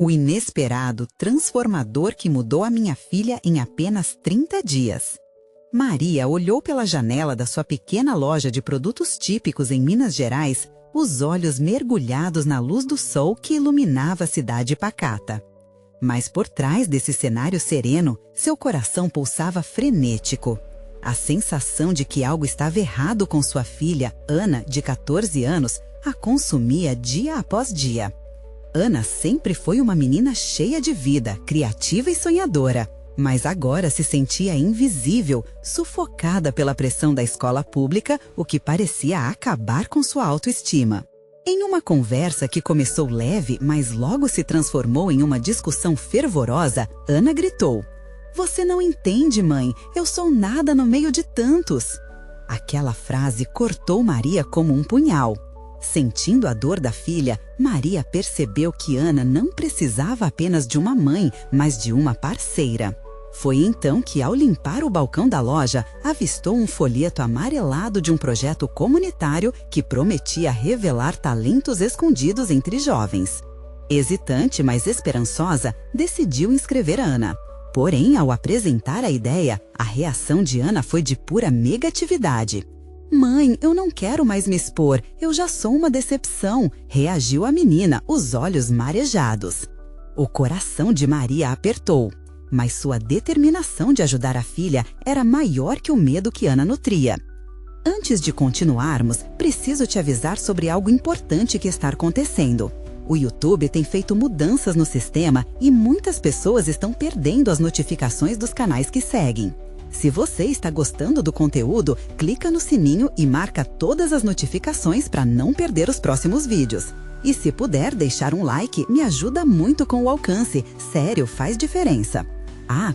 O inesperado transformador que mudou a minha filha em apenas 30 dias. Maria olhou pela janela da sua pequena loja de produtos típicos em Minas Gerais, os olhos mergulhados na luz do sol que iluminava a cidade pacata. Mas por trás desse cenário sereno, seu coração pulsava frenético. A sensação de que algo estava errado com sua filha, Ana, de 14 anos, a consumia dia após dia. Ana sempre foi uma menina cheia de vida, criativa e sonhadora, mas agora se sentia invisível, sufocada pela pressão da escola pública, o que parecia acabar com sua autoestima. Em uma conversa que começou leve, mas logo se transformou em uma discussão fervorosa, Ana gritou: "Você não entende, mãe, eu sou nada no meio de tantos." Aquela frase cortou Maria como um punhal. Sentindo a dor da filha, Maria percebeu que Ana não precisava apenas de uma mãe, mas de uma parceira. Foi então que, ao limpar o balcão da loja, avistou um folheto amarelado de um projeto comunitário que prometia revelar talentos escondidos entre jovens. Hesitante, mas esperançosa, decidiu inscrever Ana. Porém, ao apresentar a ideia, a reação de Ana foi de pura negatividade. "Mãe, eu não quero mais me expor, eu já sou uma decepção", reagiu a menina, os olhos marejados. O coração de Maria apertou, mas sua determinação de ajudar a filha era maior que o medo que Ana nutria. "Antes de continuarmos, preciso te avisar sobre algo importante que está acontecendo. O YouTube tem feito mudanças no sistema e muitas pessoas estão perdendo as notificações dos canais que seguem. Se você está gostando do conteúdo, clica no sininho e marca todas as notificações para não perder os próximos vídeos. E se puder deixar um like, me ajuda muito com o alcance. Sério, faz diferença.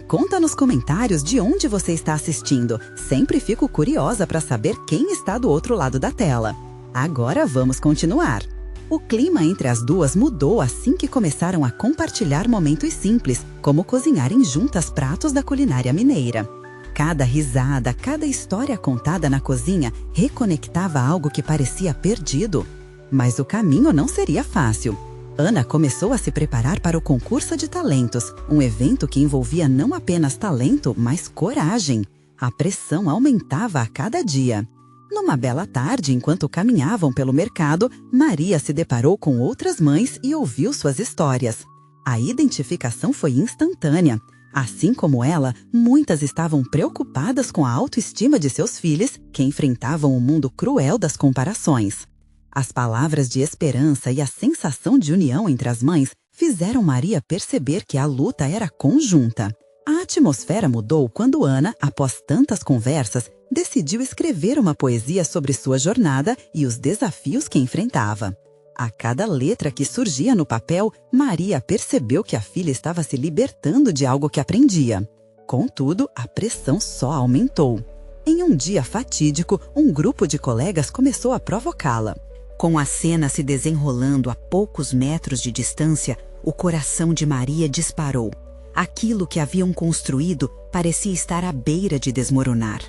Conta nos comentários de onde você está assistindo. Sempre fico curiosa para saber quem está do outro lado da tela. Agora vamos continuar. O clima entre as duas mudou assim que começaram a compartilhar momentos simples, como cozinharem juntas pratos da culinária mineira. Cada risada, cada história contada na cozinha reconectava algo que parecia perdido. Mas o caminho não seria fácil. Ana começou a se preparar para o concurso de talentos, um evento que envolvia não apenas talento, mas coragem. A pressão aumentava a cada dia. Numa bela tarde, enquanto caminhavam pelo mercado, Maria se deparou com outras mães e ouviu suas histórias. A identificação foi instantânea. Assim como ela, muitas estavam preocupadas com a autoestima de seus filhos, que enfrentavam o mundo cruel das comparações. As palavras de esperança e a sensação de união entre as mães fizeram Maria perceber que a luta era conjunta. A atmosfera mudou quando Ana, após tantas conversas, decidiu escrever uma poesia sobre sua jornada e os desafios que enfrentava. A cada letra que surgia no papel, Maria percebeu que a filha estava se libertando de algo que aprendia. Contudo, a pressão só aumentou. Em um dia fatídico, um grupo de colegas começou a provocá-la. Com a cena se desenrolando a poucos metros de distância, o coração de Maria disparou. Aquilo que haviam construído parecia estar à beira de desmoronar.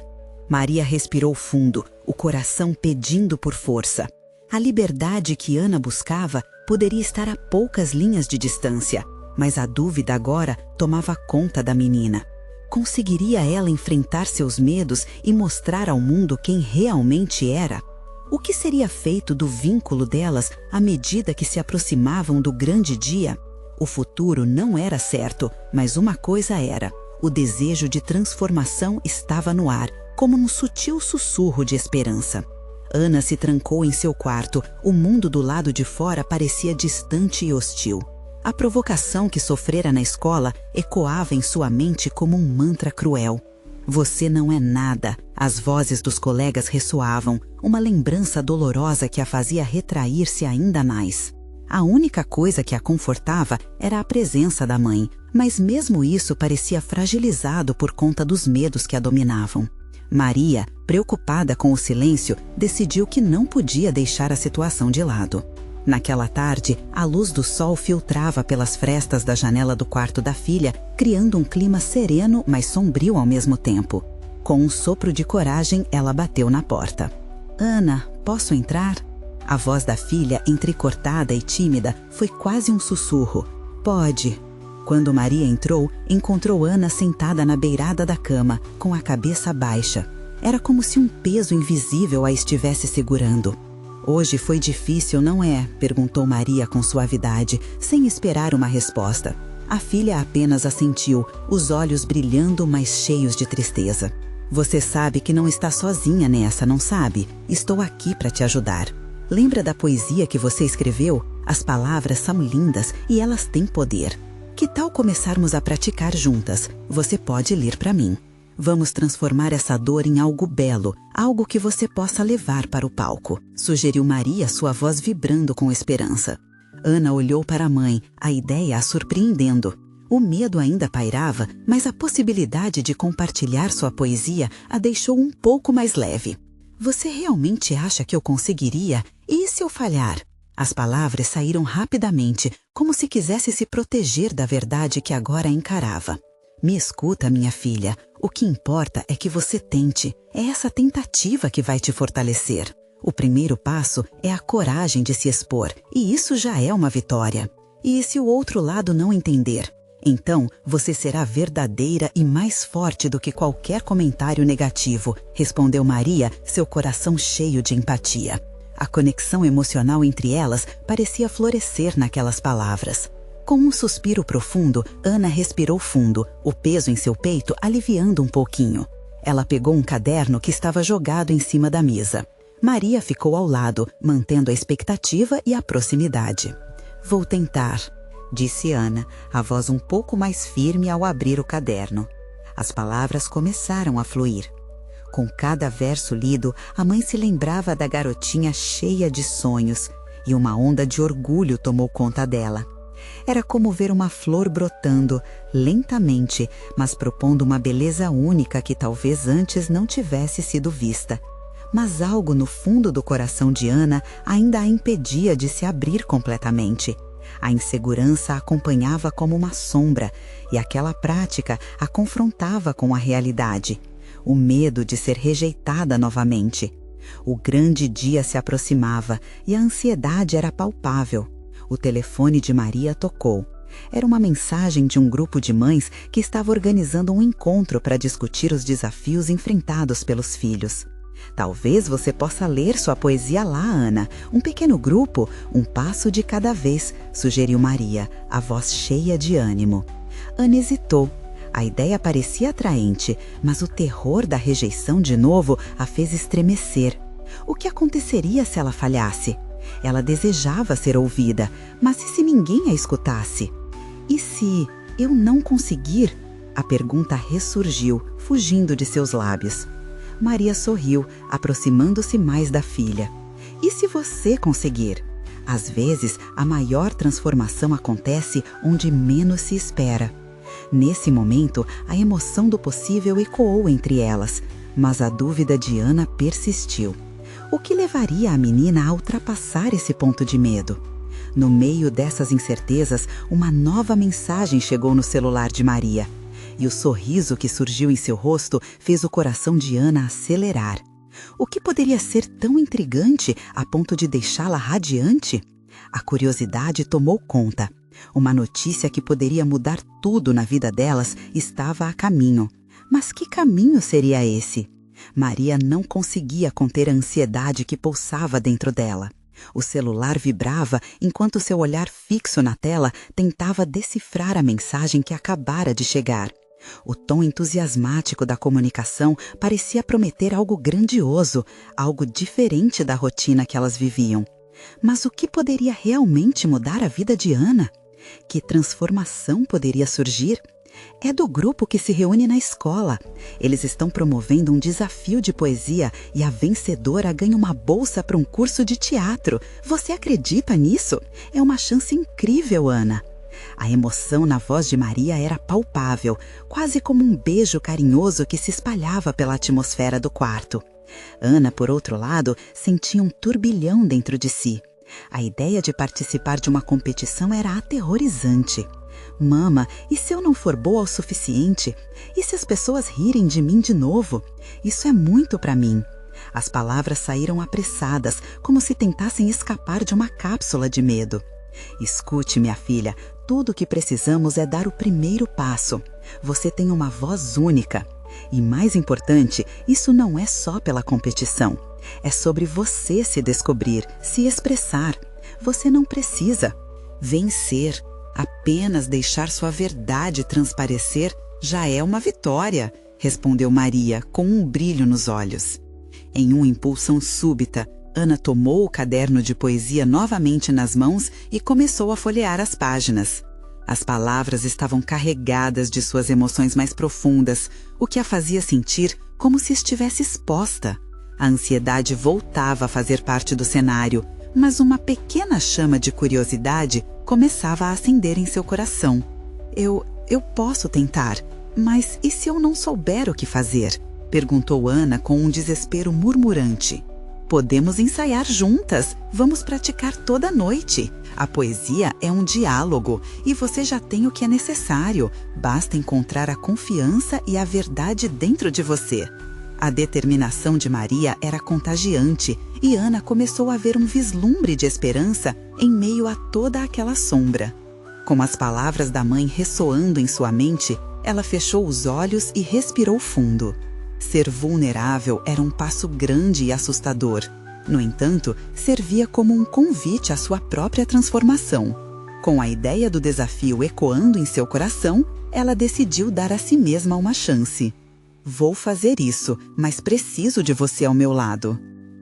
Maria respirou fundo, o coração pedindo por força. A liberdade que Ana buscava poderia estar a poucas linhas de distância, mas a dúvida agora tomava conta da menina. Conseguiria ela enfrentar seus medos e mostrar ao mundo quem realmente era? O que seria feito do vínculo delas à medida que se aproximavam do grande dia? O futuro não era certo, mas uma coisa era: o desejo de transformação estava no ar, como um sutil sussurro de esperança. Ana se trancou em seu quarto, o mundo do lado de fora parecia distante e hostil. A provocação que sofrera na escola ecoava em sua mente como um mantra cruel. "Você não é nada", as vozes dos colegas ressoavam, uma lembrança dolorosa que a fazia retrair-se ainda mais. A única coisa que a confortava era a presença da mãe, mas mesmo isso parecia fragilizado por conta dos medos que a dominavam. Maria, preocupada com o silêncio, decidiu que não podia deixar a situação de lado. Naquela tarde, a luz do sol filtrava pelas frestas da janela do quarto da filha, criando um clima sereno, mas sombrio ao mesmo tempo. Com um sopro de coragem, ela bateu na porta. "Ana, posso entrar?" A voz da filha, entrecortada e tímida, foi quase um sussurro. Pode. Quando Maria entrou, encontrou Ana sentada na beirada da cama, com a cabeça baixa. Era como se um peso invisível a estivesse segurando. Hoje foi difícil, não é? Perguntou Maria com suavidade, sem esperar uma resposta. A filha apenas assentiu, os olhos brilhando, mas cheios de tristeza. Você sabe que não está sozinha nessa, não sabe? Estou aqui para te ajudar. Lembra da poesia que você escreveu? As palavras são lindas e elas têm poder. Que tal começarmos a praticar juntas? Você pode ler para mim. Vamos transformar essa dor em algo belo, algo que você possa levar para o palco, sugeriu Maria, sua voz vibrando com esperança. Ana olhou para a mãe, a ideia a surpreendendo. O medo ainda pairava, mas a possibilidade de compartilhar sua poesia a deixou um pouco mais leve. Você realmente acha que eu conseguiria? E se eu falhar? As palavras saíram rapidamente, como se quisesse se proteger da verdade que agora encarava. Me escuta, minha filha. O que importa é que você tente. É essa tentativa que vai te fortalecer. O primeiro passo é a coragem de se expor, e isso já é uma vitória. E se o outro lado não entender? Então, você será verdadeira e mais forte do que qualquer comentário negativo, respondeu Maria, seu coração cheio de empatia. A conexão emocional entre elas parecia florescer naquelas palavras. Com um suspiro profundo, Ana respirou fundo, o peso em seu peito aliviando um pouquinho. Ela pegou um caderno que estava jogado em cima da mesa. Maria ficou ao lado, mantendo a expectativa e a proximidade. Vou tentar, disse Ana, a voz um pouco mais firme ao abrir o caderno. As palavras começaram a fluir. Com cada verso lido, a mãe se lembrava da garotinha cheia de sonhos, e uma onda de orgulho tomou conta dela. Era como ver uma flor brotando, lentamente, mas propondo uma beleza única que talvez antes não tivesse sido vista. Mas algo no fundo do coração de Ana ainda a impedia de se abrir completamente. A insegurança a acompanhava como uma sombra, e aquela prática a confrontava com a realidade. O medo de ser rejeitada novamente. O grande dia se aproximava e a ansiedade era palpável. O telefone de Maria tocou. Era uma mensagem de um grupo de mães que estava organizando um encontro para discutir os desafios enfrentados pelos filhos. Talvez você possa ler sua poesia lá, Ana. Um pequeno grupo, um passo de cada vez, sugeriu Maria, a voz cheia de ânimo. Ana hesitou. A ideia parecia atraente, mas o terror da rejeição de novo a fez estremecer. O que aconteceria se ela falhasse? Ela desejava ser ouvida, mas e se ninguém a escutasse? E se eu não conseguir? A pergunta ressurgiu, fugindo de seus lábios. Maria sorriu, aproximando-se mais da filha. E se você conseguir? Às vezes, a maior transformação acontece onde menos se espera. Nesse momento, a emoção do possível ecoou entre elas, mas a dúvida de Ana persistiu. O que levaria a menina a ultrapassar esse ponto de medo? No meio dessas incertezas, uma nova mensagem chegou no celular de Maria. E o sorriso que surgiu em seu rosto fez o coração de Ana acelerar. O que poderia ser tão intrigante a ponto de deixá-la radiante? A curiosidade tomou conta. Uma notícia que poderia mudar tudo na vida delas estava a caminho. Mas que caminho seria esse? Maria não conseguia conter a ansiedade que pulsava dentro dela. O celular vibrava enquanto seu olhar fixo na tela tentava decifrar a mensagem que acabara de chegar. O tom entusiasmático da comunicação parecia prometer algo grandioso, algo diferente da rotina que elas viviam. Mas o que poderia realmente mudar a vida de Ana? Que transformação poderia surgir? É do grupo que se reúne na escola. Eles estão promovendo um desafio de poesia e a vencedora ganha uma bolsa para um curso de teatro. Você acredita nisso? É uma chance incrível, Ana. A emoção na voz de Maria era palpável, quase como um beijo carinhoso que se espalhava pela atmosfera do quarto. Ana, por outro lado, sentia um turbilhão dentro de si. A ideia de participar de uma competição era aterrorizante. Mama, e se eu não for boa o suficiente? E se as pessoas rirem de mim de novo? Isso é muito para mim. As palavras saíram apressadas, como se tentassem escapar de uma cápsula de medo. Escute, minha filha, Tudo o que precisamos é dar o primeiro passo. Você tem uma voz única. E mais importante, isso não é só pela competição. É sobre você se descobrir, se expressar. Você não precisa vencer. Apenas deixar sua verdade transparecer já é uma vitória, respondeu Maria, com um brilho nos olhos. Em uma impulsão súbita, Ana tomou o caderno de poesia novamente nas mãos e começou a folhear as páginas. As palavras estavam carregadas de suas emoções mais profundas, o que a fazia sentir como se estivesse exposta. A ansiedade voltava a fazer parte do cenário, mas uma pequena chama de curiosidade começava a acender em seu coração. Eu posso tentar, mas e se eu não souber o que fazer? Perguntou Ana com um desespero murmurante. Podemos ensaiar juntas, vamos praticar toda noite. A poesia é um diálogo e você já tem o que é necessário. Basta encontrar a confiança e a verdade dentro de você. A determinação de Maria era contagiante e Ana começou a ver um vislumbre de esperança em meio a toda aquela sombra. Com as palavras da mãe ressoando em sua mente, ela fechou os olhos e respirou fundo. Ser vulnerável era um passo grande e assustador. No entanto, servia como um convite à sua própria transformação. Com a ideia do desafio ecoando em seu coração, ela decidiu dar a si mesma uma chance. Vou fazer isso, mas preciso de você ao meu lado.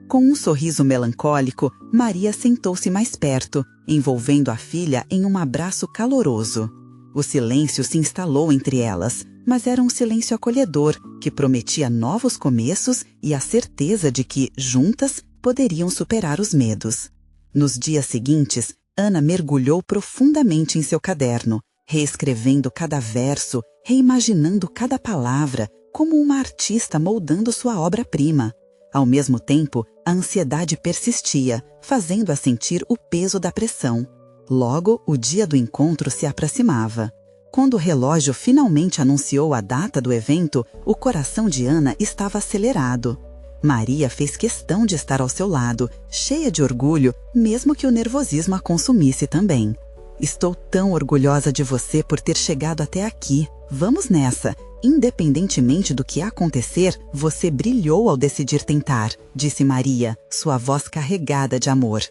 Com um sorriso melancólico, Maria sentou-se mais perto, envolvendo a filha em um abraço caloroso. O silêncio se instalou entre elas, mas era um silêncio acolhedor, que prometia novos começos e a certeza de que, juntas, poderiam superar os medos. Nos dias seguintes, Ana mergulhou profundamente em seu caderno, reescrevendo cada verso, reimaginando cada palavra, como uma artista moldando sua obra-prima. Ao mesmo tempo, a ansiedade persistia, fazendo-a sentir o peso da pressão. Logo, o dia do encontro se aproximava. Quando o relógio finalmente anunciou a data do evento, o coração de Ana estava acelerado. Maria fez questão de estar ao seu lado, cheia de orgulho, mesmo que o nervosismo a consumisse também. Estou tão orgulhosa de você por ter chegado até aqui. Vamos nessa. Independentemente do que acontecer, você brilhou ao decidir tentar, disse Maria, sua voz carregada de amor.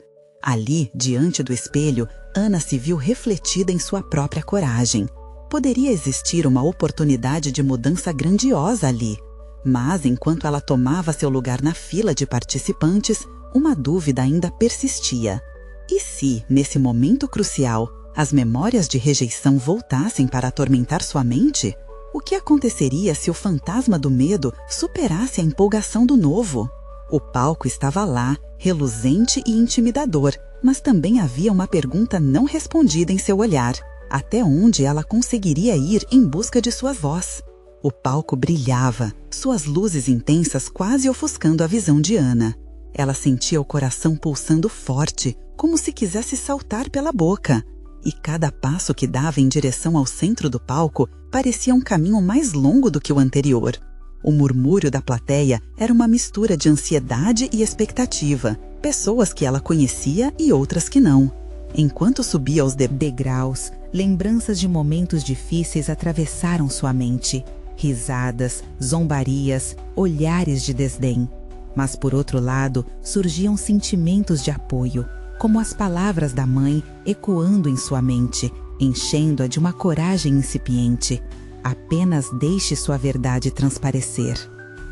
Ali, diante do espelho, Ana se viu refletida em sua própria coragem. Poderia existir uma oportunidade de mudança grandiosa ali. Mas, enquanto ela tomava seu lugar na fila de participantes, uma dúvida ainda persistia. E se, nesse momento crucial, as memórias de rejeição voltassem para atormentar sua mente? O que aconteceria se o fantasma do medo superasse a empolgação do novo? O palco estava lá, reluzente e intimidador, mas também havia uma pergunta não respondida em seu olhar. Até onde ela conseguiria ir em busca de sua voz? O palco brilhava, suas luzes intensas quase ofuscando a visão de Ana. Ela sentia o coração pulsando forte, como se quisesse saltar pela boca. E cada passo que dava em direção ao centro do palco parecia um caminho mais longo do que o anterior. O murmúrio da plateia era uma mistura de ansiedade e expectativa, pessoas que ela conhecia e outras que não. Enquanto subia os degraus, lembranças de momentos difíceis atravessaram sua mente. Risadas, zombarias, olhares de desdém. Mas, por outro lado, surgiam sentimentos de apoio, como as palavras da mãe ecoando em sua mente, enchendo-a de uma coragem incipiente. Apenas deixe sua verdade transparecer.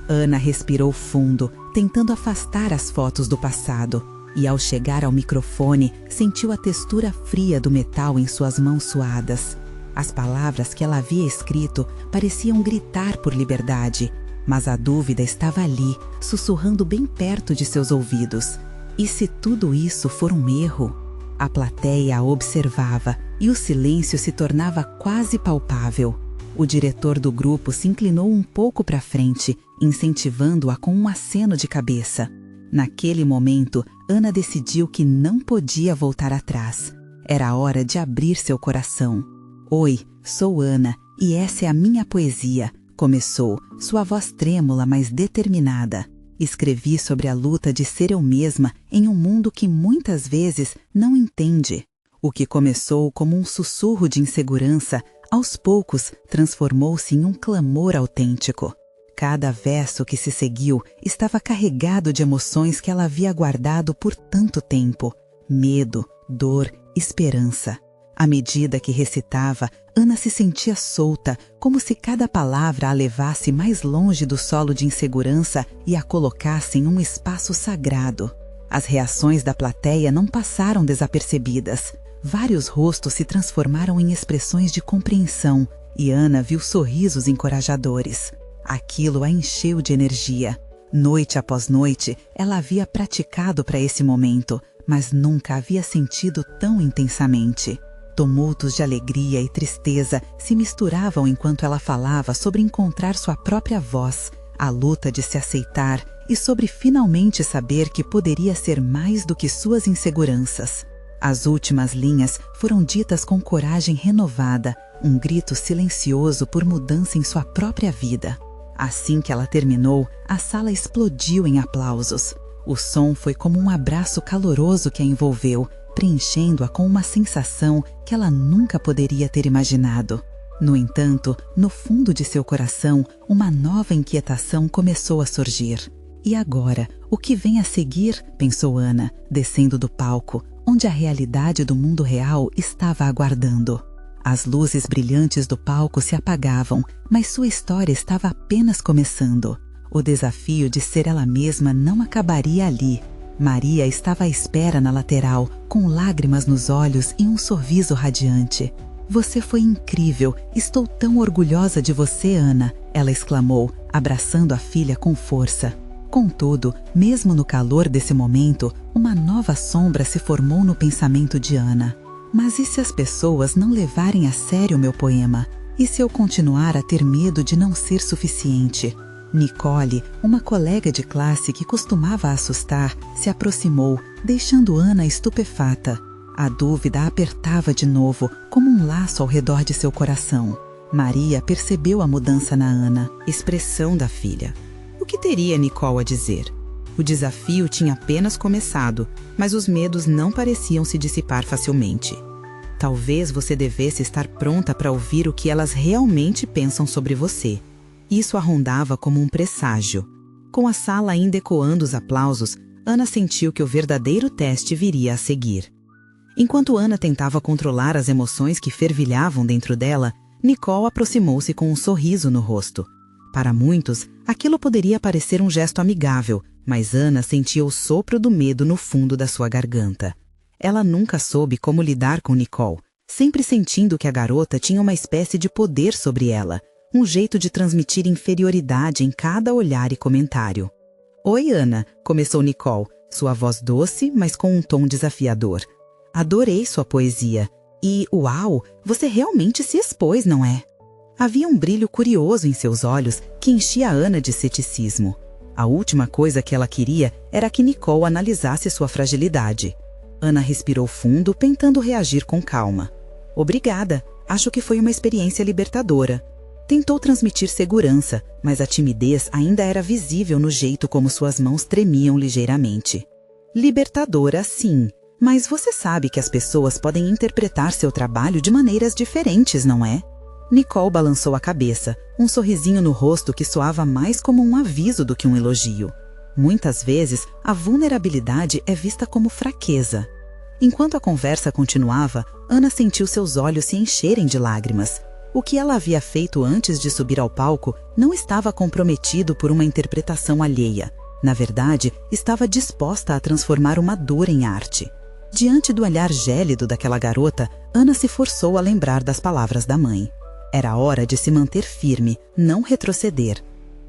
Ana respirou fundo, tentando afastar as fotos do passado, e ao chegar ao microfone, sentiu a textura fria do metal em suas mãos suadas. As palavras que ela havia escrito pareciam gritar por liberdade, mas a dúvida estava ali, sussurrando bem perto de seus ouvidos. E se tudo isso for um erro? A plateia a observava e o silêncio se tornava quase palpável. O diretor do grupo se inclinou um pouco para frente, incentivando-a com um aceno de cabeça. Naquele momento, Ana decidiu que não podia voltar atrás. Era hora de abrir seu coração. Oi, sou Ana e essa é a minha poesia, começou, sua voz trêmula, mas determinada. Escrevi sobre a luta de ser eu mesma em um mundo que muitas vezes não entende. O que começou como um sussurro de insegurança, aos poucos transformou-se em um clamor autêntico. Cada verso que se seguiu estava carregado de emoções que ela havia guardado por tanto tempo: medo, dor, esperança. À medida que recitava, Ana se sentia solta, como se cada palavra a levasse mais longe do solo de insegurança e a colocasse em um espaço sagrado. As reações da plateia não passaram desapercebidas. Vários rostos se transformaram em expressões de compreensão e Ana viu sorrisos encorajadores. Aquilo a encheu de energia. Noite após noite, ela havia praticado para esse momento, mas nunca havia sentido tão intensamente. Tumultos de alegria e tristeza se misturavam enquanto ela falava sobre encontrar sua própria voz, a luta de se aceitar e sobre finalmente saber que poderia ser mais do que suas inseguranças. As últimas linhas foram ditas com coragem renovada, um grito silencioso por mudança em sua própria vida. Assim que ela terminou, a sala explodiu em aplausos. O som foi como um abraço caloroso que a envolveu, preenchendo-a com uma sensação que ela nunca poderia ter imaginado. No entanto, no fundo de seu coração, uma nova inquietação começou a surgir. E agora, o que vem a seguir? Pensou Ana, descendo do palco, onde a realidade do mundo real estava aguardando. As luzes brilhantes do palco se apagavam, mas sua história estava apenas começando. O desafio de ser ela mesma não acabaria ali. Maria estava à espera na lateral, com lágrimas nos olhos e um sorriso radiante. "Você foi incrível! Estou tão orgulhosa de você, Ana!" ela exclamou, abraçando a filha com força. Contudo, mesmo no calor desse momento, uma nova sombra se formou no pensamento de Ana. Mas e se as pessoas não levarem a sério meu poema? E se eu continuar a ter medo de não ser suficiente? Nicole, uma colega de classe que costumava assustar, se aproximou, deixando Ana estupefata. A dúvida a apertava de novo, como um laço ao redor de seu coração. Maria percebeu a mudança na Ana, expressão da filha. O que teria Nicole a dizer? O desafio tinha apenas começado, mas os medos não pareciam se dissipar facilmente. Talvez você devesse estar pronta para ouvir o que elas realmente pensam sobre você. Isso a rondava como um presságio. Com a sala ainda ecoando os aplausos, Ana sentiu que o verdadeiro teste viria a seguir. Enquanto Ana tentava controlar as emoções que fervilhavam dentro dela, Nicole aproximou-se com um sorriso no rosto. Para muitos, aquilo poderia parecer um gesto amigável, mas Ana sentia o sopro do medo no fundo da sua garganta. Ela nunca soube como lidar com Nicole, sempre sentindo que a garota tinha uma espécie de poder sobre ela, um jeito de transmitir inferioridade em cada olhar e comentário. "Oi, Ana", começou Nicole, sua voz doce, mas com um tom desafiador. "Adorei sua poesia. E, uau, você realmente se expôs, não é?" Havia um brilho curioso em seus olhos que enchia Ana de ceticismo. A última coisa que ela queria era que Nicole analisasse sua fragilidade. Ana respirou fundo, tentando reagir com calma. "Obrigada, acho que foi uma experiência libertadora." Tentou transmitir segurança, mas a timidez ainda era visível no jeito como suas mãos tremiam ligeiramente. "Libertadora, sim, mas você sabe que as pessoas podem interpretar seu trabalho de maneiras diferentes, não é?" Nicole balançou a cabeça, um sorrisinho no rosto que soava mais como um aviso do que um elogio. Muitas vezes, a vulnerabilidade é vista como fraqueza. Enquanto a conversa continuava, Ana sentiu seus olhos se encherem de lágrimas. O que ela havia feito antes de subir ao palco não estava comprometido por uma interpretação alheia. Na verdade, estava disposta a transformar uma dor em arte. Diante do olhar gélido daquela garota, Ana se forçou a lembrar das palavras da mãe. Era hora de se manter firme, não retroceder.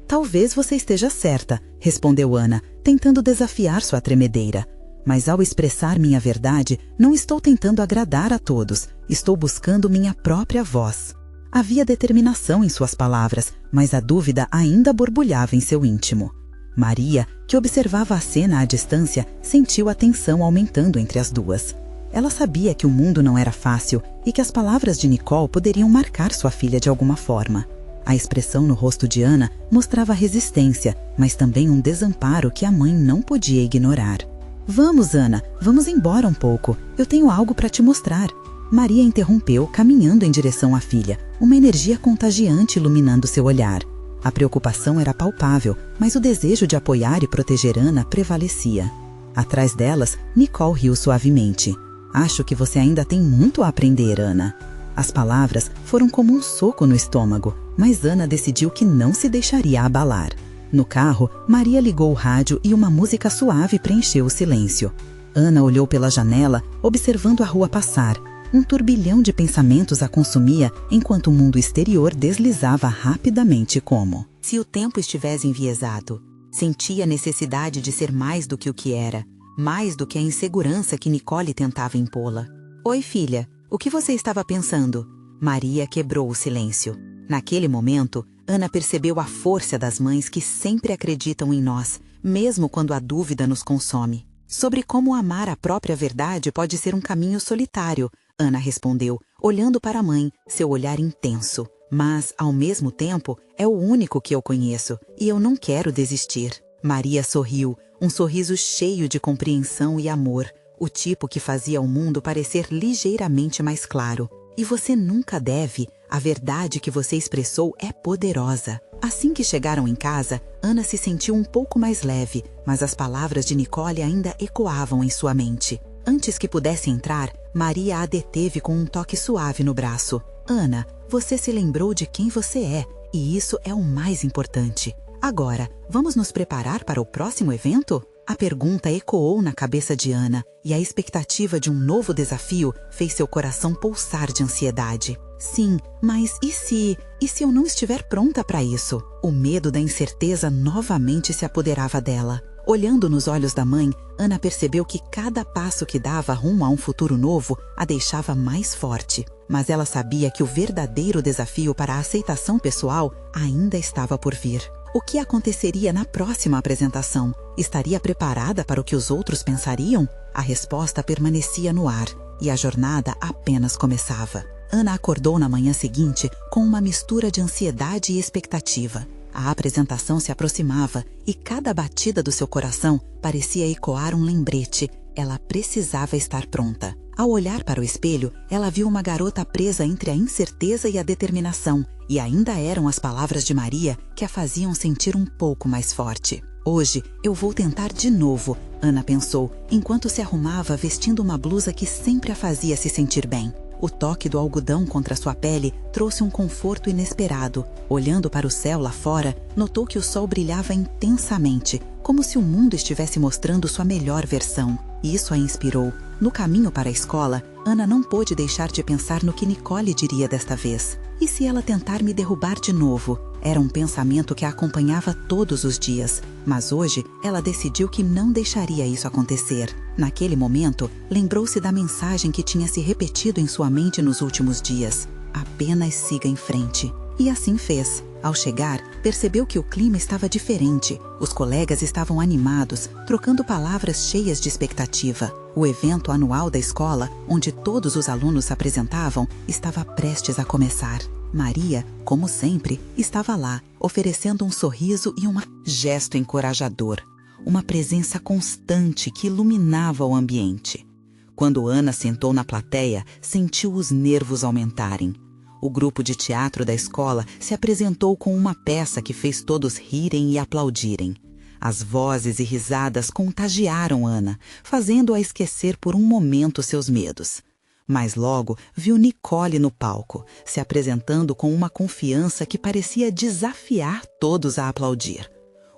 "Talvez você esteja certa", respondeu Ana, tentando desafiar sua tremedeira. "Mas ao expressar minha verdade, não estou tentando agradar a todos, estou buscando minha própria voz." Havia determinação em suas palavras, mas a dúvida ainda borbulhava em seu íntimo. Maria, que observava a cena à distância, sentiu a tensão aumentando entre as duas. Ela sabia que o mundo não era fácil e que as palavras de Nicole poderiam marcar sua filha de alguma forma. A expressão no rosto de Ana mostrava resistência, mas também um desamparo que a mãe não podia ignorar. Vamos, Ana, vamos embora um pouco. Eu tenho algo para te mostrar. Maria interrompeu, caminhando em direção à filha, uma energia contagiante iluminando seu olhar. A preocupação era palpável, mas o desejo de apoiar e proteger Ana prevalecia. Atrás delas, Nicole riu suavemente. Acho que você ainda tem muito a aprender, Ana. As palavras foram como um soco no estômago, mas Ana decidiu que não se deixaria abalar. No carro, Maria ligou o rádio e uma música suave preencheu o silêncio. Ana olhou pela janela, observando a rua passar. Um turbilhão de pensamentos a consumia, enquanto o mundo exterior deslizava rapidamente como se o tempo estivesse enviesado. Sentia a necessidade de ser mais do que o que era, mais do que a insegurança que Nicole tentava impô-la. Oi, filha, o que você estava pensando? Maria quebrou o silêncio. Naquele momento, Ana percebeu a força das mães que sempre acreditam em nós, mesmo quando a dúvida nos consome. Sobre como amar a própria verdade pode ser um caminho solitário, Ana respondeu, olhando para a mãe, seu olhar intenso. Mas, ao mesmo tempo, é o único que eu conheço, e eu não quero desistir. Maria sorriu, um sorriso cheio de compreensão e amor, o tipo que fazia o mundo parecer ligeiramente mais claro. E você nunca deve, a verdade que você expressou é poderosa. Assim que chegaram em casa, Ana se sentiu um pouco mais leve, mas as palavras de Nicole ainda ecoavam em sua mente. Antes que pudesse entrar, Maria a deteve com um toque suave no braço. Ana, você se lembrou de quem você é, e isso é o mais importante. Agora, vamos nos preparar para o próximo evento? A pergunta ecoou na cabeça de Ana, e a expectativa de um novo desafio fez seu coração pulsar de ansiedade. Sim, mas e se eu não estiver pronta para isso? O medo da incerteza novamente se apoderava dela. Olhando nos olhos da mãe, Ana percebeu que cada passo que dava rumo a um futuro novo a deixava mais forte. Mas ela sabia que o verdadeiro desafio para a aceitação pessoal ainda estava por vir. O que aconteceria na próxima apresentação? Estaria preparada para o que os outros pensariam? A resposta permanecia no ar, e a jornada apenas começava. Ana acordou na manhã seguinte com uma mistura de ansiedade e expectativa. A apresentação se aproximava e cada batida do seu coração parecia ecoar um lembrete. Ela precisava estar pronta. Ao olhar para o espelho, ela viu uma garota presa entre a incerteza e a determinação, e ainda eram as palavras de Maria que a faziam sentir um pouco mais forte. Hoje eu vou tentar de novo, Ana pensou, enquanto se arrumava vestindo uma blusa que sempre a fazia se sentir bem. O toque do algodão contra sua pele trouxe um conforto inesperado. Olhando para o céu lá fora, notou que o sol brilhava intensamente, como se o mundo estivesse mostrando sua melhor versão. E isso a inspirou. No caminho para a escola, Ana não pôde deixar de pensar no que Nicole diria desta vez. E se ela tentar me derrubar de novo? Era um pensamento que a acompanhava todos os dias, mas hoje ela decidiu que não deixaria isso acontecer. Naquele momento, lembrou-se da mensagem que tinha se repetido em sua mente nos últimos dias. Apenas siga em frente. E assim fez. Ao chegar, percebeu que o clima estava diferente. Os colegas estavam animados, trocando palavras cheias de expectativa. O evento anual da escola, onde todos os alunos se apresentavam, estava prestes a começar. Maria, como sempre, estava lá, oferecendo um sorriso e um gesto encorajador. Uma presença constante que iluminava o ambiente. Quando Ana sentou na plateia, sentiu os nervos aumentarem. O grupo de teatro da escola se apresentou com uma peça que fez todos rirem e aplaudirem. As vozes e risadas contagiaram Ana, fazendo-a esquecer por um momento seus medos. Mas logo viu Nicole no palco, se apresentando com uma confiança que parecia desafiar todos a aplaudir.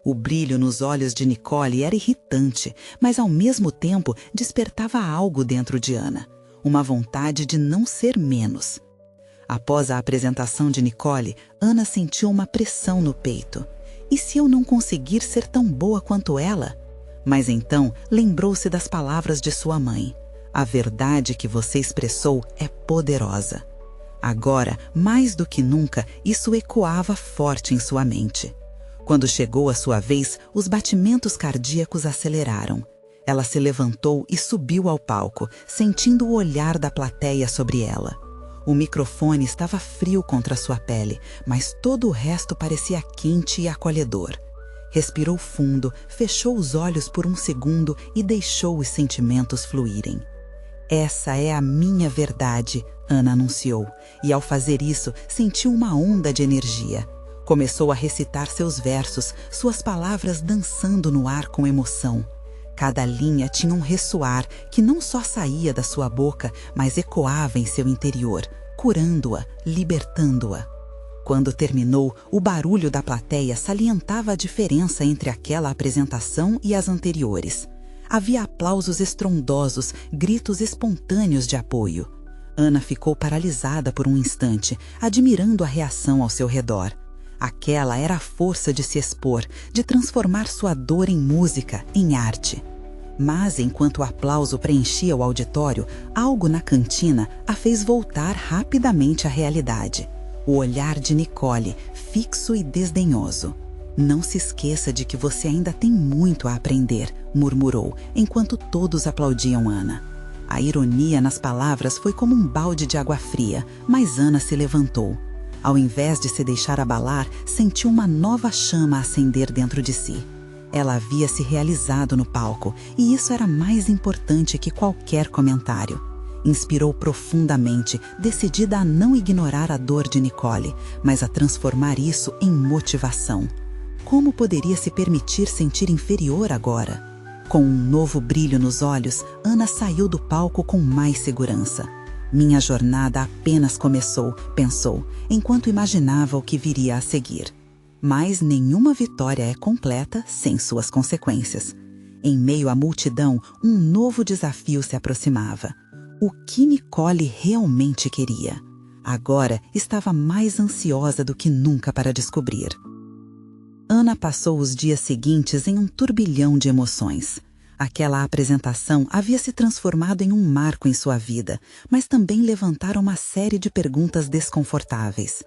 O brilho nos olhos de Nicole era irritante, mas ao mesmo tempo despertava algo dentro de Ana, uma vontade de não ser menos. Após a apresentação de Nicole, Ana sentiu uma pressão no peito. E se eu não conseguir ser tão boa quanto ela? Mas então lembrou-se das palavras de sua mãe. A verdade que você expressou é poderosa. Agora, mais do que nunca, isso ecoava forte em sua mente. Quando chegou a sua vez, os batimentos cardíacos aceleraram. Ela se levantou e subiu ao palco, sentindo o olhar da plateia sobre ela. O microfone estava frio contra sua pele, mas todo o resto parecia quente e acolhedor. Respirou fundo, fechou os olhos por um segundo e deixou os sentimentos fluírem. Essa é a minha verdade, Ana anunciou, e ao fazer isso, sentiu uma onda de energia. Começou a recitar seus versos, suas palavras dançando no ar com emoção. Cada linha tinha um ressoar que não só saía da sua boca, mas ecoava em seu interior, curando-a, libertando-a. Quando terminou, o barulho da plateia salientava a diferença entre aquela apresentação e as anteriores. Havia aplausos estrondosos, gritos espontâneos de apoio. Ana ficou paralisada por um instante, admirando a reação ao seu redor. Aquela era a força de se expor, de transformar sua dor em música, em arte. Mas, enquanto o aplauso preenchia o auditório, algo na cantina a fez voltar rapidamente à realidade. O olhar de Nicole, fixo e desdenhoso. "Não se esqueça de que você ainda tem muito a aprender", murmurou, enquanto todos aplaudiam Ana. A ironia nas palavras foi como um balde de água fria, mas Ana se levantou. Ao invés de se deixar abalar, sentiu uma nova chama acender dentro de si. Ela havia se realizado no palco, e isso era mais importante que qualquer comentário. Inspirou profundamente, decidida a não ignorar a dor de Nicole, mas a transformar isso em motivação. Como poderia se permitir sentir inferior agora? Com um novo brilho nos olhos, Ana saiu do palco com mais segurança. Minha jornada apenas começou, pensou, enquanto imaginava o que viria a seguir. Mas nenhuma vitória é completa sem suas consequências. Em meio à multidão, um novo desafio se aproximava. O que Nicole realmente queria? Agora estava mais ansiosa do que nunca para descobrir. Ana passou os dias seguintes em um turbilhão de emoções. Aquela apresentação havia se transformado em um marco em sua vida, mas também levantara uma série de perguntas desconfortáveis.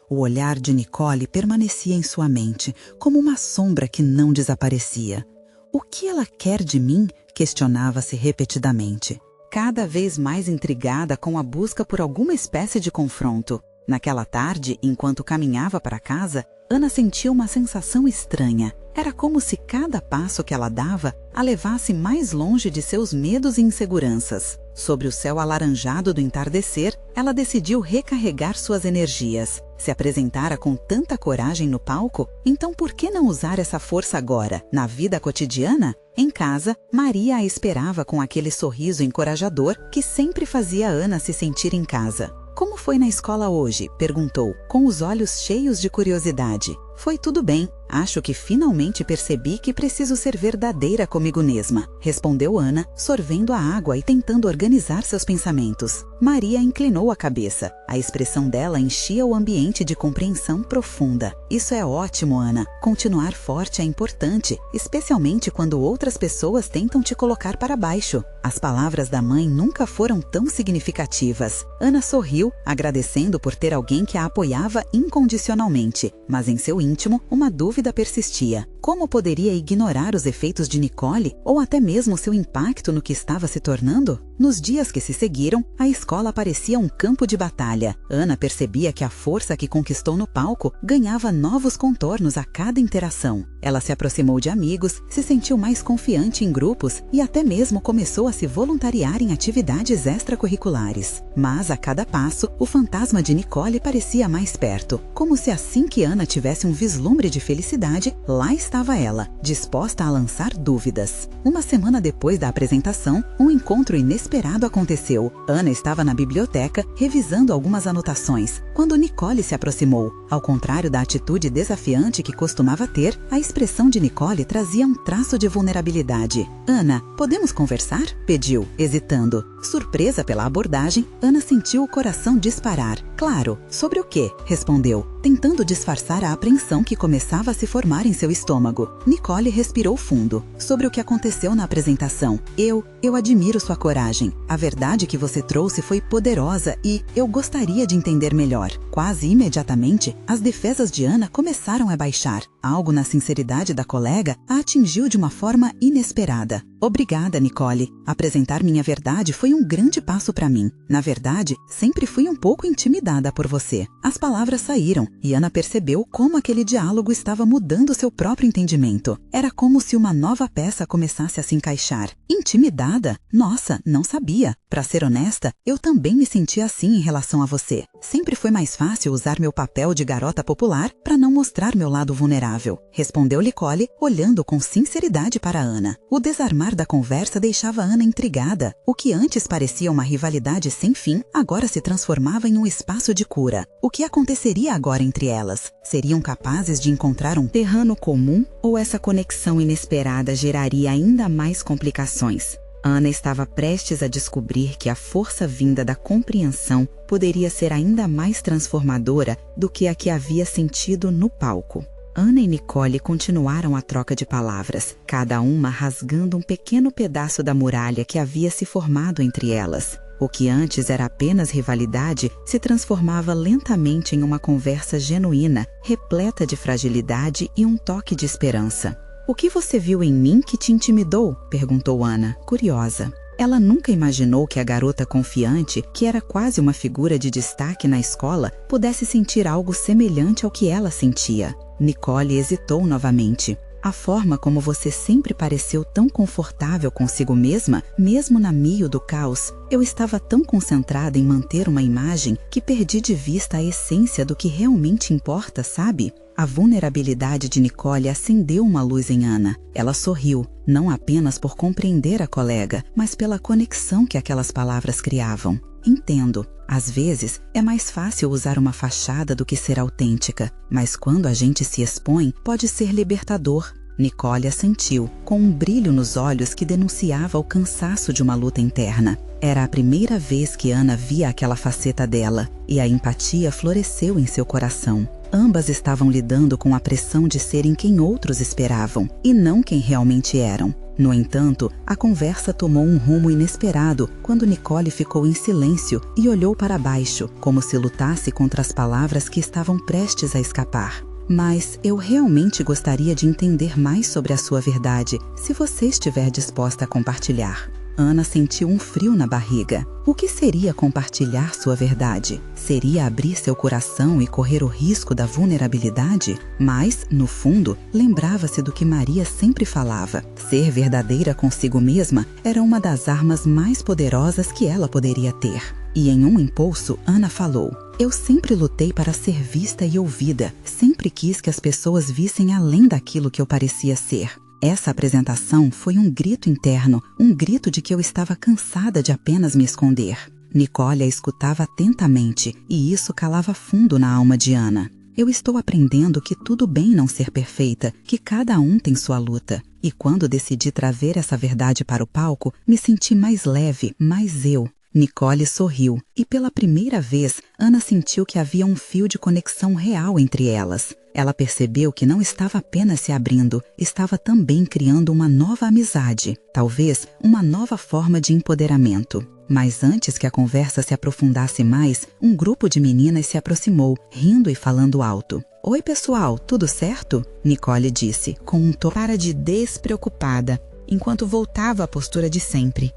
O olhar de Nicole permanecia em sua mente, como uma sombra que não desaparecia. "O que ela quer de mim?", questionava-se repetidamente. Cada vez mais intrigada com a busca por alguma espécie de confronto. Naquela tarde, enquanto caminhava para casa, Ana sentiu uma sensação estranha. Era como se cada passo que ela dava a levasse mais longe de seus medos e inseguranças. Sobre o céu alaranjado do entardecer, ela decidiu recarregar suas energias. Se apresentara com tanta coragem no palco, então por que não usar essa força agora, na vida cotidiana? Em casa, Maria a esperava com aquele sorriso encorajador que sempre fazia Ana se sentir em casa. "Como foi na escola hoje?", perguntou, com os olhos cheios de curiosidade. "Foi tudo bem. Acho que finalmente percebi que preciso ser verdadeira comigo mesma", respondeu Ana, sorvendo a água e tentando organizar seus pensamentos. Maria inclinou a cabeça. A expressão dela enchia o ambiente de compreensão profunda. "Isso é ótimo, Ana. Continuar forte é importante, especialmente quando outras pessoas tentam te colocar para baixo." As palavras da mãe nunca foram tão significativas. Ana sorriu, agradecendo por ter alguém que a apoiava incondicionalmente, mas em seu íntimo, uma dúvida persistia. Como poderia ignorar os efeitos de Nicole ou até mesmo seu impacto no que estava se tornando? Nos dias que se seguiram, a escola parecia um campo de batalha. Ana percebia que a força que conquistou no palco ganhava novos contornos a cada interação. Ela se aproximou de amigos, se sentiu mais confiante em grupos e até mesmo começou a se voluntariar em atividades extracurriculares. Mas a cada passo, o fantasma de Nicole parecia mais perto, como se assim que Ana tivesse um vislumbre de felicidade, lá estava ela, disposta a lançar dúvidas. Uma semana depois da apresentação, um encontro inesperado aconteceu. Ana estava na biblioteca, revisando algumas anotações, quando Nicole se aproximou. Ao contrário da atitude desafiante que costumava ter, a expressão de Nicole trazia um traço de vulnerabilidade. "Ana, podemos conversar?", pediu, hesitando. Surpresa pela abordagem, Ana sentiu o coração disparar. "Claro, sobre o quê?", respondeu, tentando disfarçar a apreensão que começava a se formar em seu estômago. Nicole respirou fundo. "Sobre o que aconteceu na apresentação. Eu admiro sua coragem. A verdade que você trouxe foi poderosa e eu gostaria de entender melhor." Quase imediatamente, as defesas de Ana começaram a baixar. Algo na sinceridade da colega a atingiu de uma forma inesperada. Obrigada, Nicole. Apresentar minha verdade foi um grande passo para mim. Na verdade, sempre fui um pouco intimidada por você. As palavras saíram e Ana percebeu como aquele diálogo estava mudando seu próprio entendimento. Era como se uma nova peça começasse a se encaixar. Intimidada? Nossa, não sabia. Para ser honesta, eu também me sentia assim em relação a você. Sempre foi mais fácil usar meu papel de garota popular para não mostrar meu lado vulnerável, respondeu Nicole, olhando com sinceridade para Ana. O desarmar da conversa deixava Ana intrigada. O que antes parecia uma rivalidade sem fim, agora se transformava em um espaço de cura. O que aconteceria agora entre elas? Seriam capazes de encontrar um terreno comum ou essa conexão inesperada geraria ainda mais complicações? Ana estava prestes a descobrir que a força vinda da compreensão poderia ser ainda mais transformadora do que a que havia sentido no palco. Ana e Nicole continuaram a troca de palavras, cada uma rasgando um pequeno pedaço da muralha que havia se formado entre elas. O que antes era apenas rivalidade se transformava lentamente em uma conversa genuína, repleta de fragilidade e um toque de esperança. "O que você viu em mim que te intimidou?" perguntou Ana, curiosa. Ela nunca imaginou que a garota confiante, que era quase uma figura de destaque na escola, pudesse sentir algo semelhante ao que ela sentia. Nicole hesitou novamente. "A forma como você sempre pareceu tão confortável consigo mesma, mesmo no meio do caos. Eu estava tão concentrada em manter uma imagem que perdi de vista a essência do que realmente importa, sabe?" A vulnerabilidade de Nicole acendeu uma luz em Ana. Ela sorriu, não apenas por compreender a colega, mas pela conexão que aquelas palavras criavam. "Entendo. Às vezes, é mais fácil usar uma fachada do que ser autêntica, mas quando a gente se expõe, pode ser libertador." Nicole assentiu, com um brilho nos olhos que denunciava o cansaço de uma luta interna. Era a primeira vez que Ana via aquela faceta dela, e a empatia floresceu em seu coração. Ambas estavam lidando com a pressão de serem quem outros esperavam, e não quem realmente eram. No entanto, a conversa tomou um rumo inesperado quando Nicole ficou em silêncio e olhou para baixo, como se lutasse contra as palavras que estavam prestes a escapar. "Mas eu realmente gostaria de entender mais sobre a sua verdade, se você estiver disposta a compartilhar." Ana sentiu um frio na barriga. O que seria compartilhar sua verdade? Seria abrir seu coração e correr o risco da vulnerabilidade? Mas, no fundo, lembrava-se do que Maria sempre falava. Ser verdadeira consigo mesma era uma das armas mais poderosas que ela poderia ter. E em um impulso, Ana falou: "Eu sempre lutei para ser vista e ouvida. Sempre quis que as pessoas vissem além daquilo que eu parecia ser." Essa apresentação foi um grito interno, um grito de que eu estava cansada de apenas me esconder. Nicole a escutava atentamente, e isso calava fundo na alma de Ana. "Eu estou aprendendo que tudo bem não ser perfeita, que cada um tem sua luta. E quando decidi trazer essa verdade para o palco, me senti mais leve, mais eu." Nicole sorriu, e pela primeira vez, Ana sentiu que havia um fio de conexão real entre elas. Ela percebeu que não estava apenas se abrindo, estava também criando uma nova amizade, talvez uma nova forma de empoderamento. Mas antes que a conversa se aprofundasse mais, um grupo de meninas se aproximou, rindo e falando alto. "Oi, pessoal, tudo certo?" Nicole disse, com um tom de despreocupada, enquanto voltava à postura de sempre.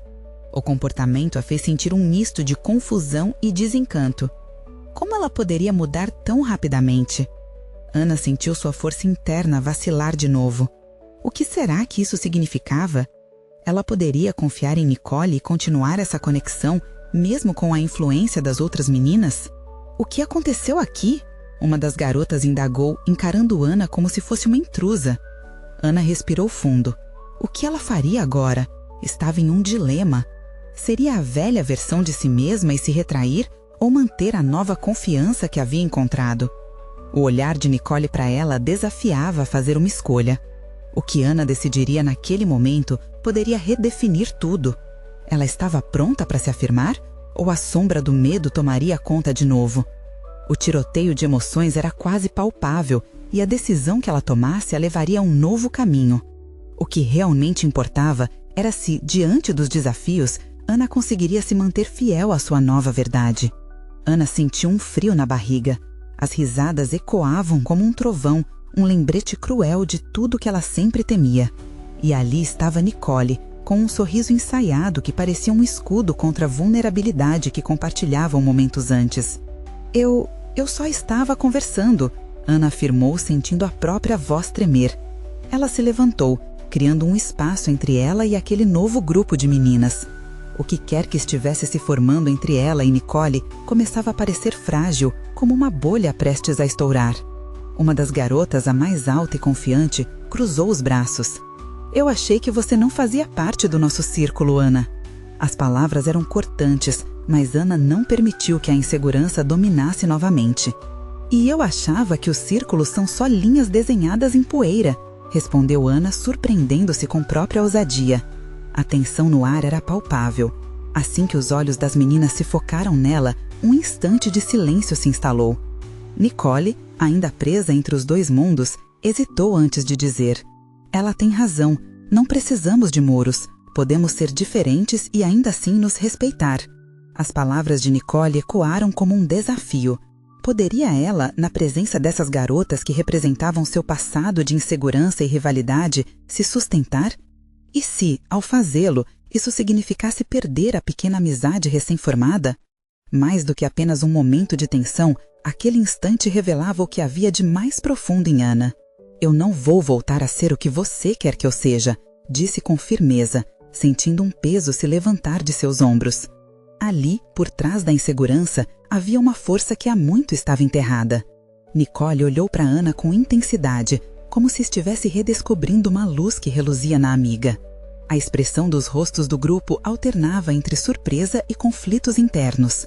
O comportamento a fez sentir um misto de confusão e desencanto. Como ela poderia mudar tão rapidamente? Ana sentiu sua força interna vacilar de novo. O que será que isso significava? Ela poderia confiar em Nicole e continuar essa conexão, mesmo com a influência das outras meninas? "O que aconteceu aqui?" uma das garotas indagou, encarando Ana como se fosse uma intrusa. Ana respirou fundo. O que ela faria agora? Estava em um dilema. Seria a velha versão de si mesma e se retrair, ou manter a nova confiança que havia encontrado? O olhar de Nicole para ela desafiava a fazer uma escolha. O que Ana decidiria naquele momento poderia redefinir tudo. Ela estava pronta para se afirmar? Ou a sombra do medo tomaria conta de novo? O tiroteio de emoções era quase palpável, e a decisão que ela tomasse a levaria a um novo caminho. O que realmente importava era se, diante dos desafios, Ana conseguiria se manter fiel à sua nova verdade. Ana sentiu um frio na barriga. As risadas ecoavam como um trovão, um lembrete cruel de tudo que ela sempre temia. E ali estava Nicole, com um sorriso ensaiado que parecia um escudo contra a vulnerabilidade que compartilhavam momentos antes. Eu só estava conversando, Ana afirmou, sentindo a própria voz tremer. Ela se levantou, criando um espaço entre ela e aquele novo grupo de meninas. O que quer que estivesse se formando entre ela e Nicole começava a parecer frágil, como uma bolha prestes a estourar. Uma das garotas, a mais alta e confiante, cruzou os braços. Eu achei que você não fazia parte do nosso círculo, Ana. As palavras eram cortantes, mas Ana não permitiu que a insegurança dominasse novamente. E eu achava que os círculos são só linhas desenhadas em poeira, respondeu Ana, surpreendendo-se com própria ousadia. A tensão no ar era palpável. Assim que os olhos das meninas se focaram nela, um instante de silêncio se instalou. Nicole, ainda presa entre os dois mundos, hesitou antes de dizer: ela tem razão, não precisamos de muros, podemos ser diferentes e ainda assim nos respeitar. As palavras de Nicole ecoaram como um desafio. Poderia ela, na presença dessas garotas que representavam seu passado de insegurança e rivalidade, se sustentar? E se, ao fazê-lo, isso significasse perder a pequena amizade recém-formada? Mais do que apenas um momento de tensão, aquele instante revelava o que havia de mais profundo em Ana. Eu não vou voltar a ser o que você quer que eu seja, disse com firmeza, sentindo um peso se levantar de seus ombros. Ali, por trás da insegurança, havia uma força que há muito estava enterrada. Nicole olhou para Ana com intensidade, como se estivesse redescobrindo uma luz que reluzia na amiga. A expressão dos rostos do grupo alternava entre surpresa e conflitos internos.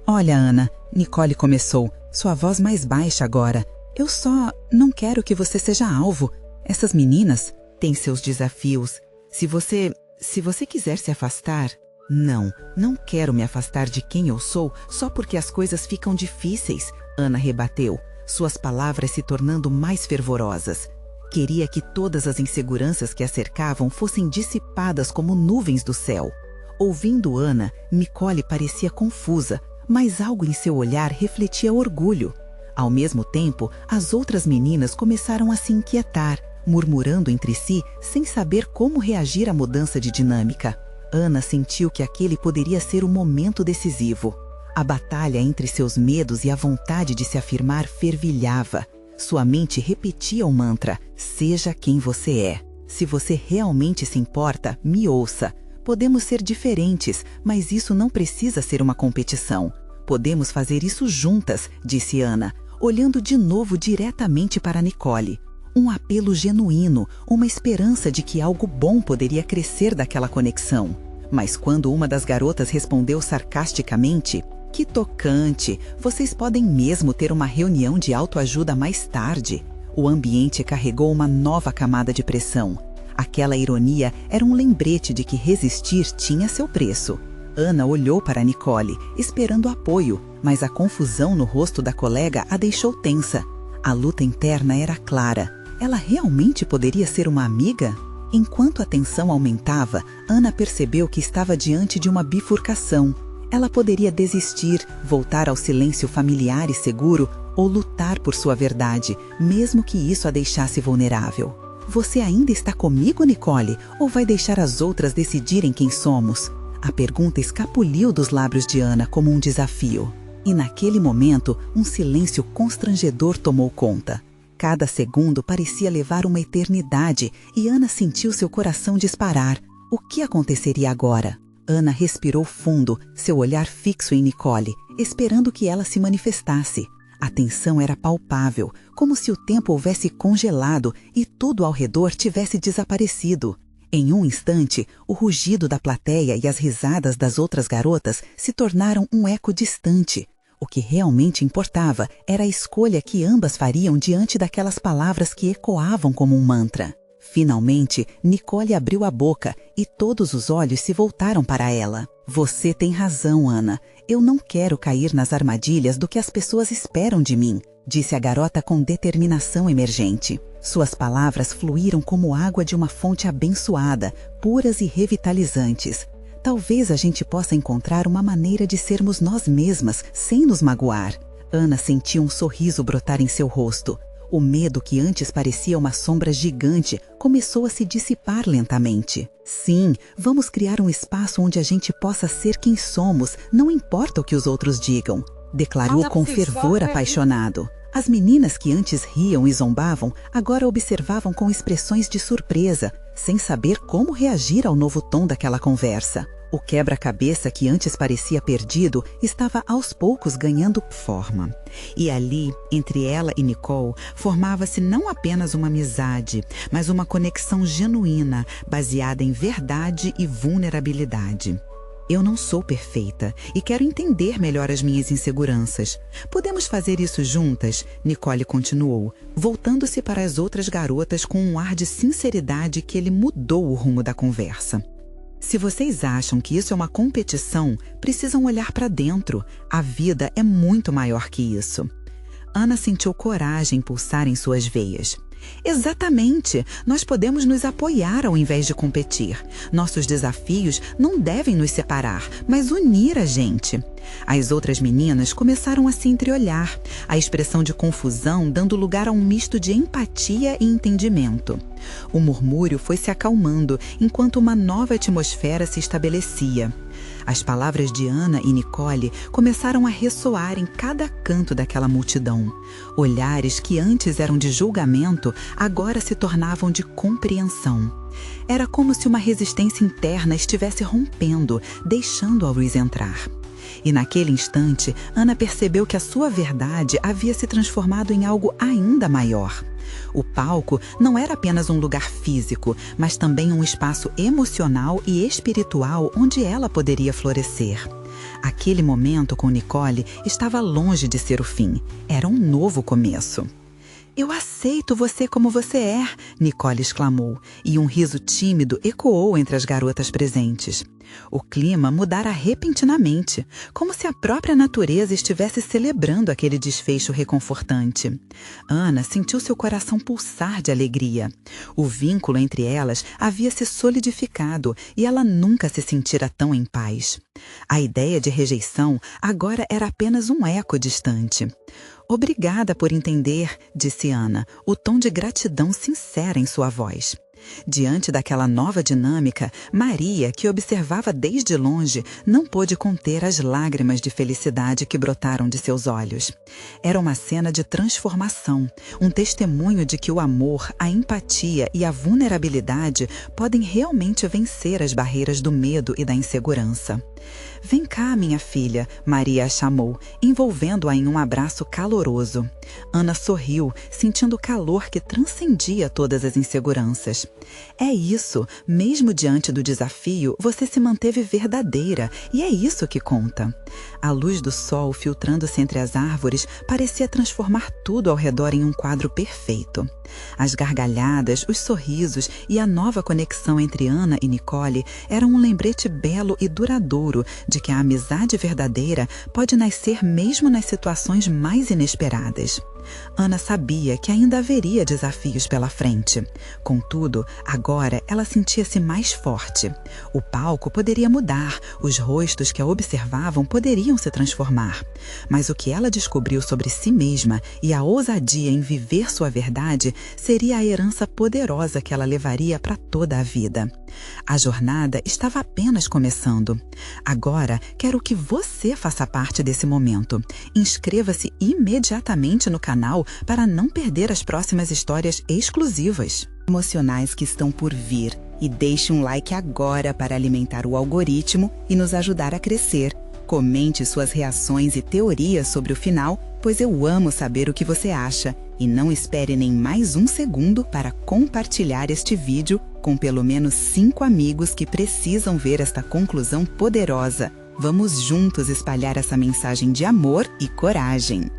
Olha, Ana, Nicole começou, sua voz mais baixa agora. Eu só não quero que você seja alvo. Essas meninas têm seus desafios. Se você quiser se afastar... Não quero me afastar de quem eu sou só porque as coisas ficam difíceis, Ana rebateu, suas palavras se tornando mais fervorosas. Queria que todas as inseguranças que a cercavam fossem dissipadas como nuvens do céu. Ouvindo Ana, Nicole parecia confusa, mas algo em seu olhar refletia orgulho. Ao mesmo tempo, as outras meninas começaram a se inquietar, murmurando entre si sem saber como reagir à mudança de dinâmica. Ana sentiu que aquele poderia ser o momento decisivo. A batalha entre seus medos e a vontade de se afirmar fervilhava. Sua mente repetia o mantra: seja quem você é. Se você realmente se importa, me ouça. Podemos ser diferentes, mas isso não precisa ser uma competição. Podemos fazer isso juntas, disse Ana, olhando de novo diretamente para Nicole. Um apelo genuíno, uma esperança de que algo bom poderia crescer daquela conexão. Mas quando uma das garotas respondeu sarcasticamente: que tocante, vocês podem mesmo ter uma reunião de autoajuda mais tarde. O ambiente carregou uma nova camada de pressão. Aquela ironia era um lembrete de que resistir tinha seu preço. Ana olhou para Nicole, esperando apoio, mas a confusão no rosto da colega a deixou tensa. A luta interna era clara. Ela realmente poderia ser uma amiga? Enquanto a tensão aumentava, Ana percebeu que estava diante de uma bifurcação. Ela poderia desistir, voltar ao silêncio familiar e seguro, ou lutar por sua verdade, mesmo que isso a deixasse vulnerável. Você ainda está comigo, Nicole, ou vai deixar as outras decidirem quem somos? A pergunta escapuliu dos lábios de Ana como um desafio. E naquele momento, um silêncio constrangedor tomou conta. Cada segundo parecia levar uma eternidade e Ana sentiu seu coração disparar. O que aconteceria agora? Ana respirou fundo, seu olhar fixo em Nicole, esperando que ela se manifestasse. A tensão era palpável, como se o tempo houvesse congelado e tudo ao redor tivesse desaparecido. Em um instante, o rugido da plateia e as risadas das outras garotas se tornaram um eco distante. O que realmente importava era a escolha que ambas fariam diante daquelas palavras que ecoavam como um mantra. Finalmente, Nicole abriu a boca e todos os olhos se voltaram para ela. Você tem razão, Ana. Eu não quero cair nas armadilhas do que as pessoas esperam de mim, disse a garota com determinação emergente. Suas palavras fluíram como água de uma fonte abençoada, puras e revitalizantes. Talvez a gente possa encontrar uma maneira de sermos nós mesmas, sem nos magoar. Ana sentiu um sorriso brotar em seu rosto. O medo que antes parecia uma sombra gigante começou a se dissipar lentamente. Sim, vamos criar um espaço onde a gente possa ser quem somos, não importa o que os outros digam, declarou com fervor apaixonado. As meninas que antes riam e zombavam, agora observavam com expressões de surpresa, sem saber como reagir ao novo tom daquela conversa. O quebra-cabeça que antes parecia perdido estava aos poucos ganhando forma. E ali, entre ela e Nicole, formava-se não apenas uma amizade, mas uma conexão genuína, baseada em verdade e vulnerabilidade. Eu não sou perfeita e quero entender melhor as minhas inseguranças. Podemos fazer isso juntas? Nicole continuou, voltando-se para as outras garotas com um ar de sinceridade que ele mudou o rumo da conversa. Se vocês acham que isso é uma competição, precisam olhar para dentro. A vida é muito maior que isso. Ana sentiu coragem pulsar em suas veias. Exatamente! Nós podemos nos apoiar ao invés de competir. Nossos desafios não devem nos separar, mas unir a gente. As outras meninas começaram a se entreolhar, a expressão de confusão dando lugar a um misto de empatia e entendimento. O murmúrio foi se acalmando enquanto uma nova atmosfera se estabelecia. As palavras de Ana e Nicole começaram a ressoar em cada canto daquela multidão. Olhares que antes eram de julgamento, agora se tornavam de compreensão. Era como se uma resistência interna estivesse rompendo, deixando a luz entrar. E naquele instante, Ana percebeu que a sua verdade havia se transformado em algo ainda maior. O palco não era apenas um lugar físico, mas também um espaço emocional e espiritual onde ela poderia florescer. Aquele momento com Nicole estava longe de ser o fim. Era um novo começo. Eu aceito você como você é, Nicole exclamou, e um riso tímido ecoou entre as garotas presentes. O clima mudara repentinamente, como se a própria natureza estivesse celebrando aquele desfecho reconfortante. Ana sentiu seu coração pulsar de alegria. O vínculo entre elas havia se solidificado e ela nunca se sentira tão em paz. A ideia de rejeição agora era apenas um eco distante. Obrigada por entender, disse Ana, o tom de gratidão sincera em sua voz. Diante daquela nova dinâmica, Maria, que observava desde longe, não pôde conter as lágrimas de felicidade que brotaram de seus olhos. Era uma cena de transformação, um testemunho de que o amor, a empatia e a vulnerabilidade podem realmente vencer as barreiras do medo e da insegurança. Vem cá, minha filha, Maria a chamou, envolvendo-a em um abraço caloroso. Ana sorriu, sentindo o calor que transcendia todas as inseguranças. É isso, mesmo diante do desafio, você se manteve verdadeira, e é isso que conta. A luz do sol filtrando-se entre as árvores parecia transformar tudo ao redor em um quadro perfeito. As gargalhadas, os sorrisos e a nova conexão entre Ana e Nicole eram um lembrete belo e duradouro de que a amizade verdadeira pode nascer mesmo nas situações mais inesperadas. Ana sabia que ainda haveria desafios pela frente. Contudo, agora ela sentia-se mais forte. O palco poderia mudar, os rostos que a observavam poderiam se transformar. Mas o que ela descobriu sobre si mesma e a ousadia em viver sua verdade seria a herança poderosa que ela levaria para toda a vida. A jornada estava apenas começando. Agora, quero que você faça parte desse momento. Inscreva-se imediatamente no canal para não perder as próximas histórias exclusivas. Emocionais que estão por vir. E deixe um like agora para alimentar o algoritmo e nos ajudar a crescer. Comente suas reações e teorias sobre o final, pois eu amo saber o que você acha. E não espere nem mais um segundo para compartilhar este vídeo com pelo menos 5 amigos que precisam ver esta conclusão poderosa. Vamos juntos espalhar essa mensagem de amor e coragem.